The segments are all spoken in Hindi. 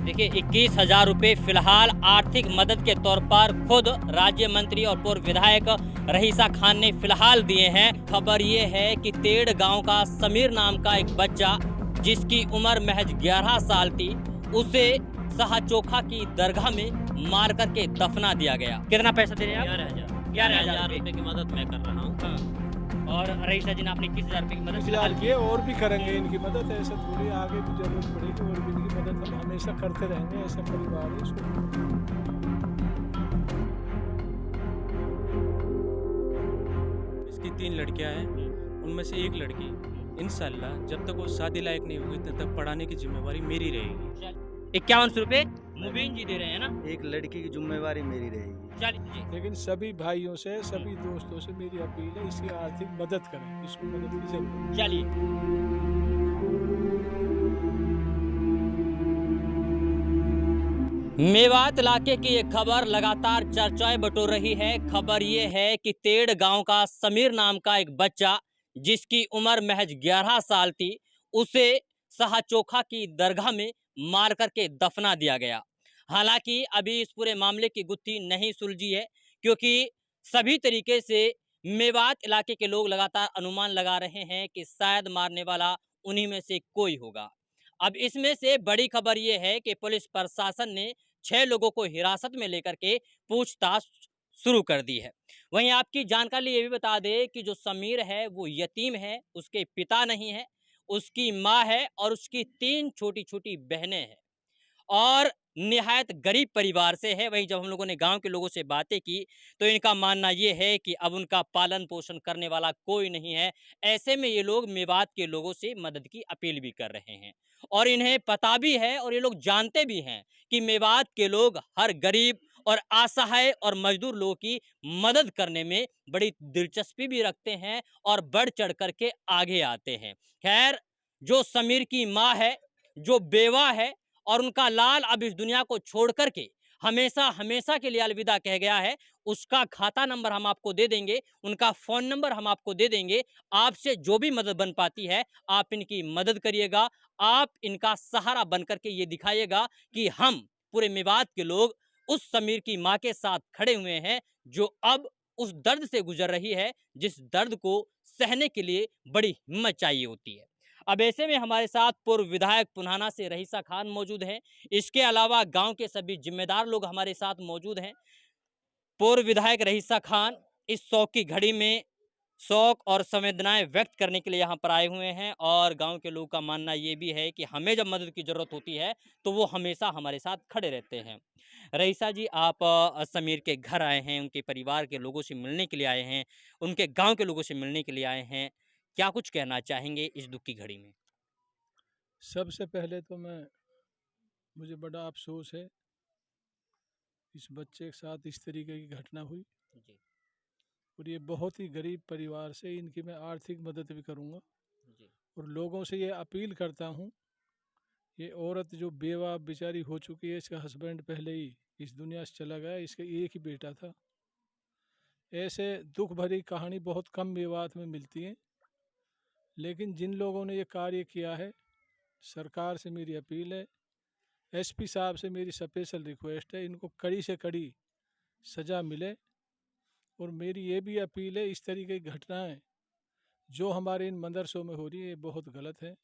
देखिए 21,000 रुपये फिलहाल आर्थिक मदद के तौर पर खुद राज्य मंत्री और पूर्व विधायक रईसा खान ने फिलहाल दिए हैं। खबर ये है कि तेड़ गांव का समीर नाम का एक बच्चा जिसकी उम्र महज 11 साल थी, उसे साहचोखा की दरगाह में मार करके दफना दिया गया। कितना पैसा दे रहे हैं आप? 11,000 11,000 11,000 रुपये रुपये की मदद मैं कर रहा हूँ। हाँ। और रईसा जी ने आपने 21,000 रुपये की मदद फिलहाल फिलहाल किए और भी करेंगे इनकी मदद। ऐसा थोड़ी आगे भी जरूरत पड़ेगी और भी इनकी मदद हम हमेशा करते रहेंगे। ऐसा परिवार है इसको। इसकी 3 लड़कियां हैं, उनमें से एक लड़की इंशाल्लाह जब तक वो शादी लायक नहीं होगी तब तक पढ़ाने की जिम्मेवारी मेरी रहेगी। 51 रुपये मुबीन जी दे रहे हैं ना? एक लड़की की जिम्मेवारी मेरी रहेगी। चलिए जी। लेकिन सभी भाइयों से, सभी दोस्तों से मेरी अपील है, इसकी आर्थिक मदद करें। इसको मदद की जरूरत है। चलिए। मेवात इलाके की एक खबर लगातार चर्चाएं बटोर रही है। खबर ये है कि तेड़ गांव का समीर नाम का एक बच्चा जिसकी उम्र महज 11 साल थी, उसे साहचोखा की दरगाह में मार करके दफना दिया गया। हालांकि अभी इस पूरे मामले की गुत्थी नहीं सुलझी है, क्योंकि सभी तरीके से मेवात इलाके के लोग लगातार अनुमान लगा रहे हैं कि शायद मारने वाला उन्हीं में से कोई होगा। अब इसमें से बड़ी खबर यह है कि पुलिस प्रशासन ने 6 लोगों को हिरासत में लेकर के पूछताछ शुरू कर दी है। वहीं आपकी जानकारी ये भी बता दें कि जो समीर है वो यतीम है, उसके पिता नहीं है, उसकी माँ है और उसकी 3 छोटी-छोटी बहनें हैं और निहायत गरीब परिवार से है। वहीं जब हम लोगों ने गांव के लोगों से बातें की तो इनका मानना ये है कि अब उनका पालन पोषण करने वाला कोई नहीं है। ऐसे में ये लोग मेवात के लोगों से मदद की अपील भी कर रहे हैं और इन्हें पता भी है और ये लोग जानते भी हैं कि मेवात के लोग हर गरीब और असहाय और मजदूर लोगों की मदद करने में बड़ी दिलचस्पी भी रखते हैं और बढ़ चढ़ करके आगे आते हैं। खैर, जो समीर की माँ है, जो बेवा है और उनका लाल अब इस दुनिया को छोड़ करके हमेशा हमेशा के लिए अलविदा कह गया है, उसका खाता नंबर हम आपको दे देंगे, उनका फ़ोन नंबर हम आपको दे देंगे। आपसे जो भी मदद बन पाती है, आप इनकी मदद करिएगा। आप इनका सहारा बन करके ये दिखाइएगा कि हम पूरे मेवात के लोग उस समीर की माँ के साथ खड़े हुए हैं, जो अब उस दर्द से गुजर रही है, जिस दर्द को सहने के लिए बड़ी हिम्मत चाहिए होती है। अब ऐसे में हमारे साथ पूर्व विधायक पुन्हाना से रईसा खान मौजूद हैं। इसके अलावा गांव के सभी जिम्मेदार लोग हमारे साथ मौजूद हैं। पूर्व विधायक रईसा खान इस शौक की घड़ी में शौक और संवेदनाएं व्यक्त करने के लिए यहाँ पर आए हुए हैं और गांव के लोगों का मानना ये भी है कि हमें जब मदद की ज़रूरत होती है तो वो हमेशा हमारे साथ खड़े रहते हैं। रईसा जी, आप समीर के घर आए हैं, उनके परिवार के लोगों से मिलने के लिए आए हैं, उनके गांव के लोगों से मिलने के लिए आए हैं। क्या कुछ कहना चाहेंगे इस दुख की घड़ी में? सबसे पहले तो मुझे बड़ा अफसोस है इस बच्चे के साथ इस तरीके की घटना हुई। जी। और ये बहुत ही गरीब परिवार से, इनकी मैं आर्थिक मदद भी करूँगा जी। और लोगों से ये अपील करता हूँ। ये औरत जो बेवा बेचारी हो चुकी है, इसका हस्बैंड पहले ही इस दुनिया से चला गया, इसका एक ही बेटा था। ऐसे दुख भरी कहानी बहुत कम मेवात में मिलती है, लेकिन जिन लोगों ने ये कार्य किया है, सरकार से मेरी अपील है, एसपी साहब से मेरी स्पेशल रिक्वेस्ट है, इनको कड़ी से कड़ी सज़ा मिले। और मेरी ये भी अपील है, इस तरीके की घटनाएं जो हमारे इन मदरसों में हो रही है, ये बहुत गलत है।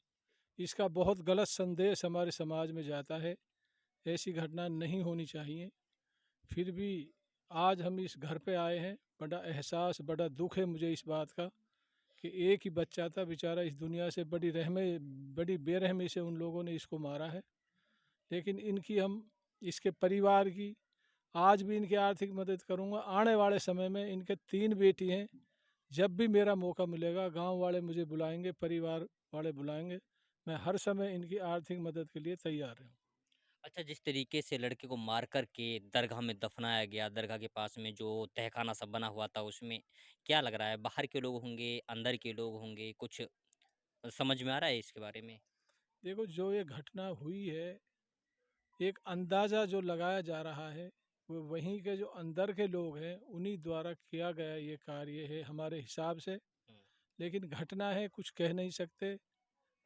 इसका बहुत गलत संदेश हमारे समाज में जाता है। ऐसी घटना नहीं होनी चाहिए। फिर भी आज हम इस घर पे आए हैं, बड़ा एहसास, बड़ा दुख है मुझे इस बात का कि एक ही बच्चा था बेचारा, इस दुनिया से बड़ी बेरहमी से उन लोगों ने इसको मारा है। लेकिन इनकी हम, इसके परिवार की आज भी इनकी आर्थिक मदद करूंगा। आने वाले समय में इनके 3 बेटी हैं, जब भी मेरा मौका मिलेगा गांव वाले मुझे बुलाएंगे, परिवार वाले बुलाएंगे, मैं हर समय इनकी आर्थिक मदद के लिए तैयार हूँ। अच्छा, जिस तरीके से लड़के को मार कर के दरगाह में दफनाया गया, दरगाह के पास में जो तहखाना सब बना हुआ था उसमें क्या लग रहा है, बाहर के लोग होंगे, अंदर के लोग होंगे, कुछ समझ में आ रहा है इसके बारे में? देखो, जो ये घटना हुई है, एक अंदाज़ा जो लगाया जा रहा है, वो वहीं के जो अंदर के लोग हैं उन्हीं द्वारा किया गया ये कार्य है हमारे हिसाब से। हुँ। लेकिन घटना है, कुछ कह नहीं सकते।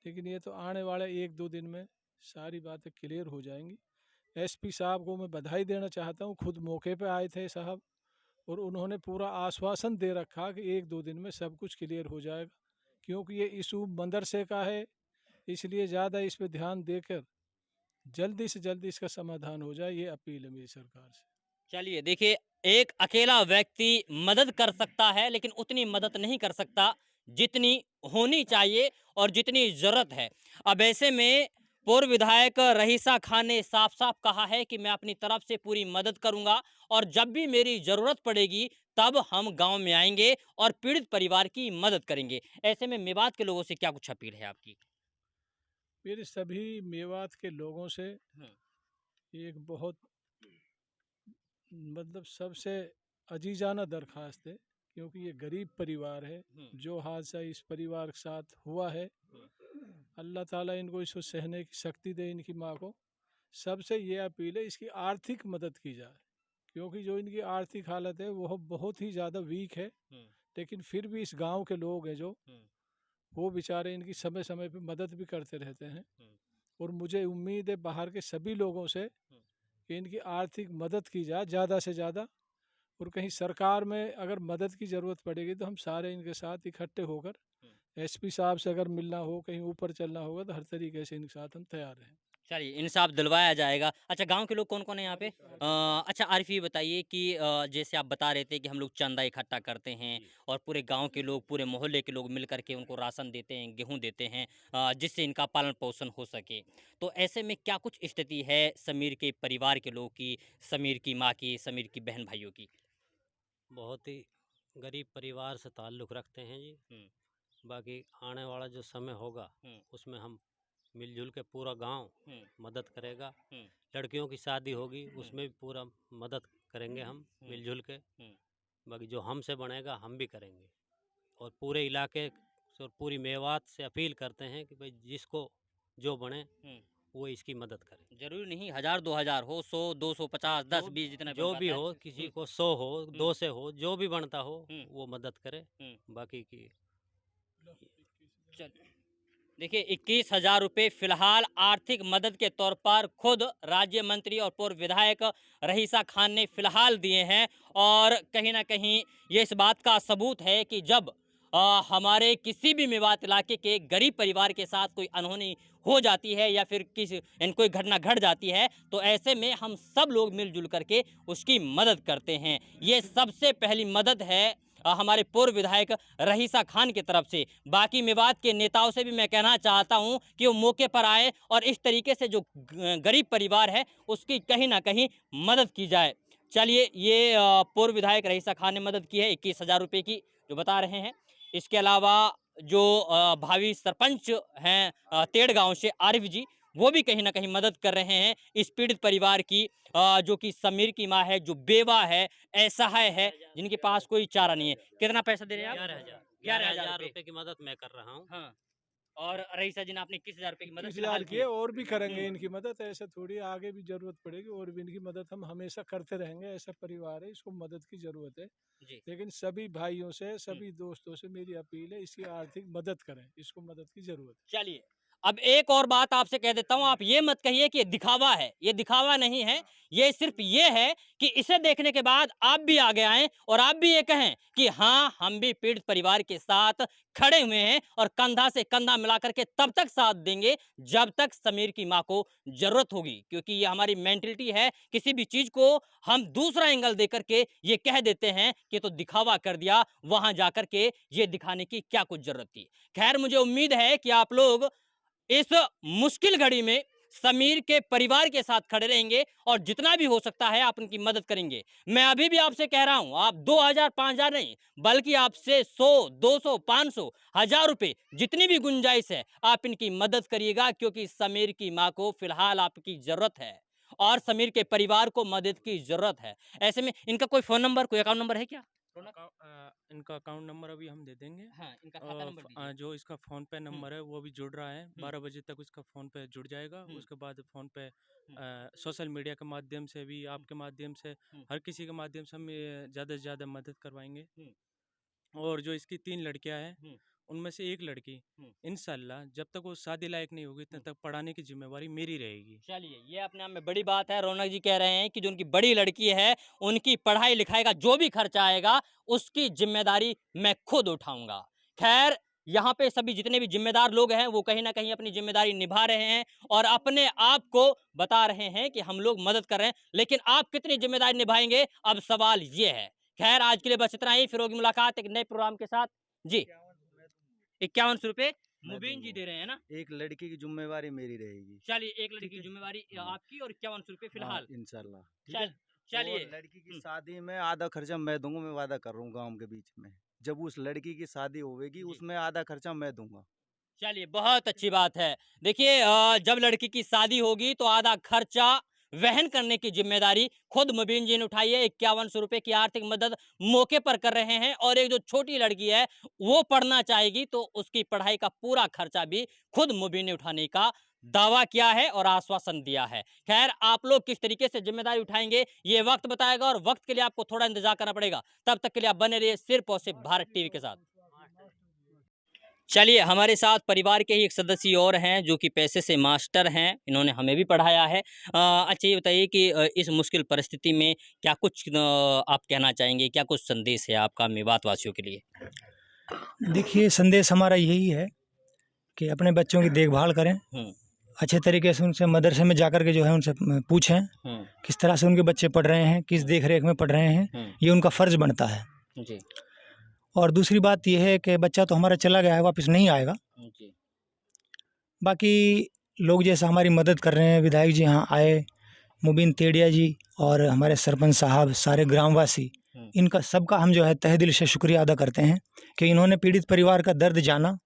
लेकिन ये तो आने वाले 1-2 दिन में सारी बातें क्लियर हो जाएंगी। एसपी साहब को मैं बधाई देना चाहता हूँ, खुद मौके पे आए थे साहब, और उन्होंने पूरा आश्वासन दे रखा कि 1-2 दिन में सब कुछ क्लियर हो जाएगा। क्योंकि ये इशू मदरसे का है, इसलिए ज़्यादा इस पे ध्यान देकर जल्दी से जल्दी इसका समाधान हो जाए, ये अपील है मेरी सरकार से। चलिए देखिए, एक अकेला व्यक्ति मदद कर सकता है, लेकिन उतनी मदद नहीं कर सकता जितनी होनी चाहिए और जितनी ज़रूरत है। अब ऐसे में पूर्व विधायक रईसा खान ने साफ-साफ कहा है कि मैं अपनी तरफ से पूरी मदद करूँगा और जब भी मेरी ज़रूरत पड़ेगी, तब हम गाँव में आएँगे और पीड़ित परिवार की मदद करेंगे। ऐसे में मेवात के लोगों से क्या कुछ अपील है आपकी? मेरे सभी मेवात के लोगों से एक बहुत मतलब सबसे अजीजाना दरख्वास्त है, क्योंकि ये गरीब परिवार है। जो हादसा इस परिवार के साथ हुआ है, अल्लाह ताला इनको इसको सहने की शक्ति दे, इनकी माँ को। सबसे ये अपील है, इसकी आर्थिक मदद की जाए, क्योंकि जो इनकी आर्थिक हालत है वो बहुत ही ज़्यादा वीक है। लेकिन फिर भी इस गांव के लोग हैं जो वो बेचारे इनकी समय समय पे मदद भी करते रहते हैं। और मुझे उम्मीद है बाहर के सभी लोगों से कि इनकी आर्थिक मदद की जाए ज़्यादा से ज़्यादा। और कहीं सरकार में अगर मदद की ज़रूरत पड़ेगी तो हम सारे इनके साथ इकट्ठे होकर एसपी साहब से अगर मिलना हो, कहीं ऊपर चलना होगा, तो हर तरीके से इनके साथ हम तैयार हैं। चलिए, इंसाफ दिलवाया जाएगा। अच्छा, गाँव के लोग कौन-कौन हैं यहाँ पे? अच्छा आरिफ ये बताइए कि जैसे आप बता रहे थे कि हम लोग चंदा इकट्ठा करते हैं और पूरे गाँव के लोग, पूरे मोहल्ले के लोग मिल कर के उनको राशन देते हैं, गेहूँ देते हैं जिससे इनका पालन-पोषण हो सके। तो ऐसे में क्या कुछ स्थिति है समीर के परिवार के लोगों की, समीर की माँ की, समीर की बहन-भाइयों की? बहुत ही गरीब परिवार से ताल्लुक़ रखते हैं जी। बाकी आने वाला जो समय होगा उसमें हम मिलजुल के पूरा गांव मदद करेगा। लड़कियों की शादी होगी उसमें भी पूरा मदद करेंगे हम मिलजुल के। बाकी जो हमसे बनेगा हम भी करेंगे। और पूरे इलाके से और पूरी मेवात से अपील करते हैं कि भाई जिसको जो बने वो इसकी मदद करे। ज़रूरी नहीं 1000 2000 हो, 100 200 50 10 20 जितना जो बन भी पाता है। हो, किसी को 100 हो, 2 से हो, जो भी बनता हो वो मदद करे। बाकी की चल देखिए 21,000 रुपये फिलहाल आर्थिक मदद के तौर पर खुद राज्य मंत्री और पूर्व विधायक रईसा खान ने फिलहाल दिए हैं और कहीं ना कहीं ये इस बात का सबूत है कि जब हमारे किसी भी मेवात इलाके के गरीब परिवार के साथ कोई अनहोनी हो जाती है या फिर कोई घटना घट जाती है तो ऐसे में हम सब लोग मिलजुल करके उसकी मदद करते हैं। ये सबसे पहली मदद है हमारे पूर्व विधायक रईसा खान की तरफ से। बाकी मेवात के नेताओं से भी मैं कहना चाहता हूं कि वो मौके पर आए और इस तरीके से जो गरीब परिवार है उसकी कहीं ना कहीं मदद की जाए। चलिए ये पूर्व विधायक रईसा खान ने मदद की है 21,000 रुपये की जो बता रहे हैं। इसके अलावा जो भावी सरपंच हैं तेड़ गांव से आरिफ जी, वो भी कहीं ना कहीं मदद कर रहे हैं इस पीड़ित परिवार की जो कि समीर की माँ है, जो बेवा है, असहाय है, जिनके पास कोई चारा नहीं है। कितना पैसा दे रहे हैं आप? 11,000 11,000 11,000 रुपये। रुपए की मदद मैं कर रहा हूँ। हाँ, और रईसा जी ने आपने 21,000 रुपये की मदद 21,000 फिलहाल की की है, है। और भी करेंगे इनकी मदद। ऐसा थोड़ी आगे भी जरूरत पड़ेगी, और भी इनकी मदद हम हमेशा करते रहेंगे। ऐसा परिवार है, इसको मदद की जरूरत है। जी लेकिन सभी भाइयों से, सभी दोस्तों से मेरी अपील है, इसकी आर्थिक मदद करें, इसको मदद की जरूरत है। चलिए, अब एक और बात आपसे कह देता हूँ, आप ये मत कहिए कि ये दिखावा है, ये दिखावा नहीं है, ये सिर्फ ये है कि इसे देखने के बाद आप भी आगे आएं और आप भी ये कहें कि हाँ, हम भी पीड़ित परिवार के साथ खड़े हुए हैं और कंधा से कंधा मिलाकर के तब तक साथ देंगे जब तक समीर की माँ को जरूरत होगी। क्योंकि ये हमारी मेंटलिटी है, किसी भी चीज को हम दूसरा एंगल देकर के ये कह देते हैं कि तो दिखावा कर दिया, वहां जाकर के ये दिखाने की क्या कुछ जरूरत थी। खैर, मुझे उम्मीद है कि आप लोग इस मुश्किल घड़ी में समीर के परिवार के साथ खड़े रहेंगे और जितना भी हो सकता है आप उनकी मदद करेंगे। मैं अभी भी आपसे कह रहा हूं, आप 2000 5000 नहीं, बल्कि आपसे 100 200 500 1000 रुपए जितनी भी गुंजाइश है आप इनकी मदद करिएगा, क्योंकि समीर की मां को फिलहाल आपकी जरूरत है और समीर के परिवार को मदद की जरूरत है। ऐसे में इनका कोई फोन नंबर, कोई अकाउंट नंबर है क्या? इनका अकाउंट नंबर अभी हम दे देंगे। हाँ, इनका खाता नंबर दीजिए। जो इसका फ़ोन पे नंबर है वो भी जुड़ रहा है। 12 बजे तक उसका फ़ोन पे जुड़ जाएगा। उसके बाद फ़ोन पे सोशल मीडिया के माध्यम से भी, आपके माध्यम से, हर किसी के माध्यम से हम ज़्यादा से ज़्यादा मदद करवाएंगे। और जो इसकी 3 लड़कियां हैं उनमें से एक लड़की इंशाल्लाह जब तक वो शादी लायक नहीं होगी तब तक पढ़ाने की जिम्मेवारी मेरी रहेगी। चलिए, ये अपने आप में बड़ी बात है। रौनक जी कह रहे हैं कि जो उनकी बड़ी लड़की है, उनकी पढ़ाई लिखाई का जो भी खर्चा आएगा उसकी जिम्मेदारी मैं खुद उठाऊंगा। खैर, यहाँ पे सभी जितने भी जिम्मेदार लोग हैं वो कहीं ना कहीं अपनी जिम्मेदारी निभा रहे हैं और अपने आप को बता रहे हैं कि हम लोग मदद कर रहे हैं, लेकिन आप कितनी जिम्मेदारी निभाएंगे, अब सवाल ये है। खैर, आज के लिए बस इतना ही। फिर होगी मुलाकात एक नए प्रोग्राम के साथ। जी, 51 रुपए मुबीन जी दे रहे हैं ना। एक लड़की की जिम्मेवारी मेरी रहेगी। चलिए, एक लड़की की जिम्मेवारी आपकी और 51 रुपए फिलहाल। इंशाल्लाह। चलिए, और लड़की की शादी में आधा खर्चा मैं दूंगा, मैं वादा कर रहा हूँ गाँव के बीच में। जब उस लड़की की शादी होगी उसमें आधा खर्चा मैं दूंगा। चलिए, बहुत अच्छी बात है। देखिए, जब लड़की की शादी होगी तो आधा खर्चा वहन करने की जिम्मेदारी खुद मुबीन जी ने उठाई है। 5100 रुपए की आर्थिक मदद मौके पर कर रहे हैं और एक जो छोटी लड़की है वो पढ़ना चाहेगी तो उसकी पढ़ाई का पूरा खर्चा भी खुद मुबीन ने उठाने का दावा किया है और आश्वासन दिया है। खैर, आप लोग किस तरीके से जिम्मेदारी उठाएंगे ये वक्त बताएगा और वक्त के लिए आपको थोड़ा इंतजार करना पड़ेगा। तब तक के लिए आप बने रहिए सिर्फ और सिर्फ भारत टीवी के साथ। चलिए, हमारे साथ परिवार के ही एक सदस्य और हैं जो कि पैसे से मास्टर हैं, इन्होंने हमें भी पढ़ाया है। अच्छा, ये बताइए कि इस मुश्किल परिस्थिति में क्या कुछ आप कहना चाहेंगे, क्या कुछ संदेश है आपका मेवात वासियों के लिए? देखिए, संदेश हमारा यही है कि अपने बच्चों की देखभाल करें, अच्छे तरीके से उनसे मदरसे में जाकर के जो है उनसे पूछें किस तरह से उनके बच्चे पढ़ रहे हैं, किस देख रेख में पढ़ रहे हैं, ये उनका फ़र्ज़ बनता है जी। और दूसरी बात यह है कि बच्चा तो हमारा चला गया है, वापस नहीं आएगा जी। बाकी लोग जैसा हमारी मदद कर रहे हैं, विधायक जी यहाँ आए, मुबीन तेड़िया जी और हमारे सरपंच साहब, सारे ग्रामवासी, इनका सबका हम जो है तहे दिल से शुक्रिया अदा करते हैं कि इन्होंने पीड़ित परिवार का दर्द जाना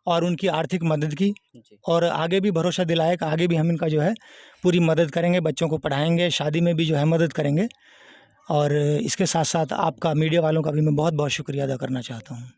और उनकी आर्थिक मदद की और आगे भी भरोसा दिलाया कि आगे भी हम इनका जो है पूरी मदद करेंगे, बच्चों को पढ़ाएंगे, शादी में भी जो है मदद करेंगे। और इसके साथ साथ आपका मीडिया वालों का भी मैं बहुत बहुत शुक्रिया अदा करना चाहता हूँ।